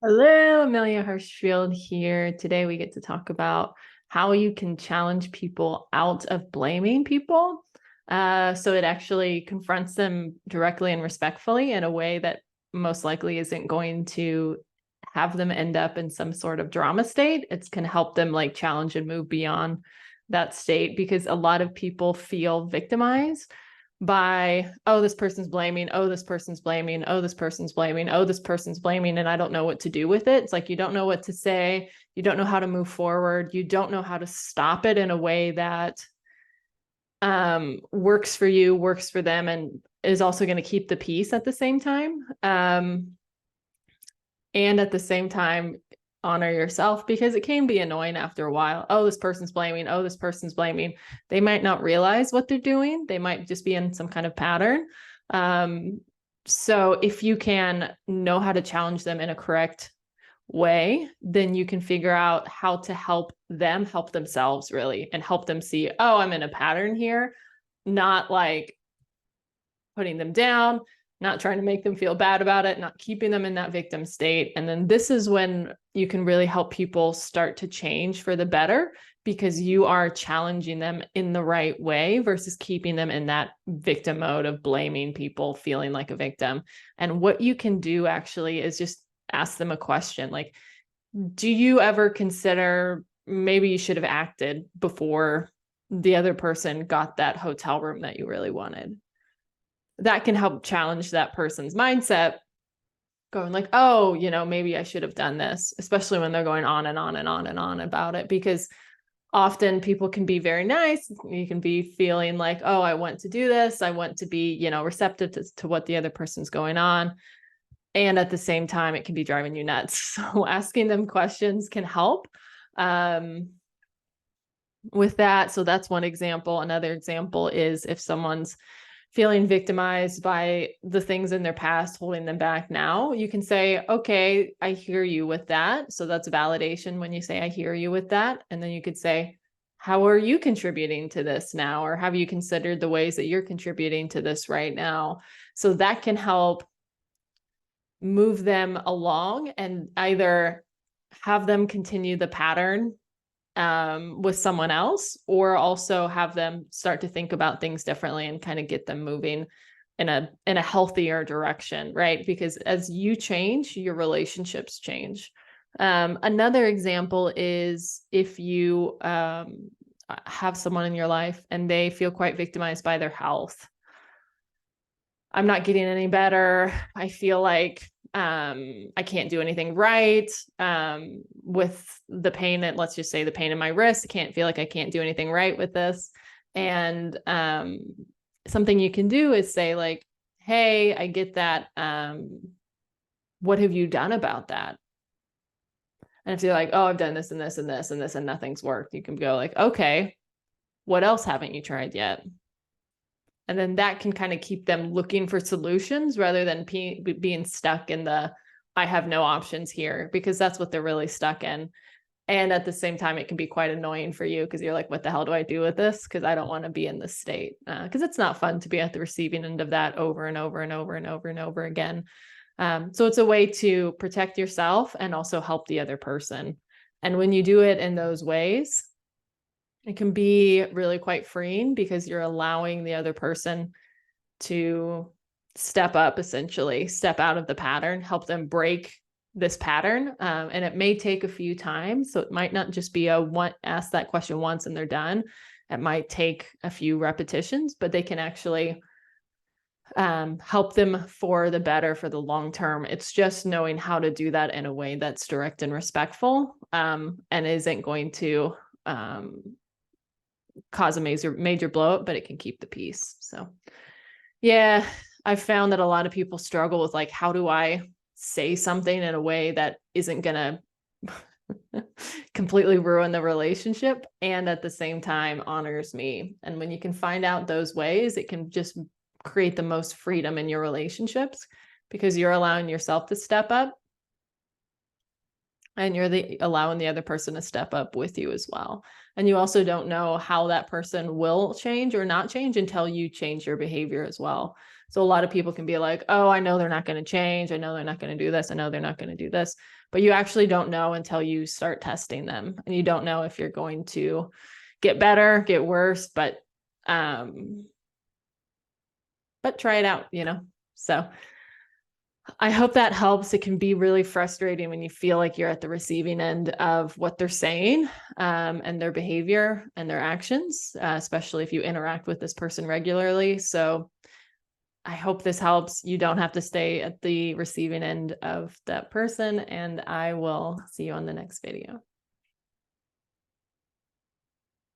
Hello, Amelia Hirschfield here. Today we get to talk about how you can challenge people out of blaming people. So it actually confronts them directly and respectfully in a way that most likely isn't going to have them end up in some sort of drama state. It's can help them like challenge and move beyond that state because a lot of people feel victimized by, oh, this person's blaming, oh, this person's blaming, oh, this person's blaming, oh, this person's blaming, and I don't know what to do with it. It's like you don't know what to say, you don't know how to move forward, you don't know how to stop it in a way that works for you, works for them, and is also going to keep the peace at the same time. And at the same time, honor yourself because it can be annoying after a while. Oh, this person's blaming. Oh, this person's blaming. They might not realize what they're doing. They might just be in some kind of pattern. So if you can know how to challenge them in a correct way, then you can figure out how to help them help themselves really and help them see, oh, I'm in a pattern here, not like putting them down, not trying to make them feel bad about it, not keeping them in that victim state. And then this is when you can really help people start to change for the better because you are challenging them in the right way versus keeping them in that victim mode of blaming people, feeling like a victim. And what you can do actually is just ask them a question like, do you ever consider maybe you should have acted before the other person got that hotel room that you really wanted? That can help challenge that person's mindset, going like, oh, maybe I should have done this, especially when they're going on and on and on and on about it, because often people can be very nice. You can be feeling like, oh, I want to do this. I want to be, receptive to what the other person's going on. And at the same time, it can be driving you nuts. So asking them questions can help with that. So that's one example. Another example is if someone's feeling victimized by the things in their past holding them back now, you can say, okay, I hear you with that. So that's validation when you say, I hear you with that. And then you could say, how are you contributing to this now? Or have you considered the ways that you're contributing to this right now? So that can help move them along and either have them continue the pattern with someone else, or also have them start to think about things differently and kind of get them moving in a healthier direction, right? Because as you change, your relationships change. Another example is if you have someone in your life and they feel quite victimized by their health. I'm not getting any better. I feel like I can't do anything right with the pain that, let's just say the pain in my wrist. I can't feel like I can't do anything right with this. And something you can do is say like, hey, I get that. What have you done about that? And if you're like, oh, I've done this and this and this and this and nothing's worked, you can go like, okay, what else haven't you tried yet? And then that can kind of keep them looking for solutions rather than being stuck in the, I have no options here, because that's what they're really stuck in. And at the same time, it can be quite annoying for you because you're like, what the hell do I do with this? Because I don't want to be in this state, because it's not fun to be at the receiving end of that over and over and over and over and over again. So it's a way to protect yourself and also help the other person. And when you do it in those ways, it can be really quite freeing because you're allowing the other person to step up, essentially, step out of the pattern, help them break this pattern. And it may take a few times. So it might not just be ask that question once and they're done. It might take a few repetitions, but they can actually help them for the better for the long term. It's just knowing how to do that in a way that's direct and respectful, and isn't going to cause a major blow up, but it can keep the peace. So yeah, I've found that a lot of people struggle with like, how do I say something in a way that isn't gonna completely ruin the relationship and at the same time honors me? And when you can find out those ways, it can just create the most freedom in your relationships because you're allowing yourself to step up and you're allowing the other person to step up with you as well. And you also don't know how that person will change or not change until you change your behavior as well. So a lot of people can be like, oh, I know they're not going to change. I know they're not going to do this. I know they're not going to do this. But you actually don't know until you start testing them. And you don't know if you're going to get better, get worse, but try it out, you know? So I hope that helps. It can be really frustrating when you feel like you're at the receiving end of what they're saying, and their behavior and their actions, especially if you interact with this person regularly. So I hope this helps. You don't have to stay at the receiving end of that person, and I will see you on the next video.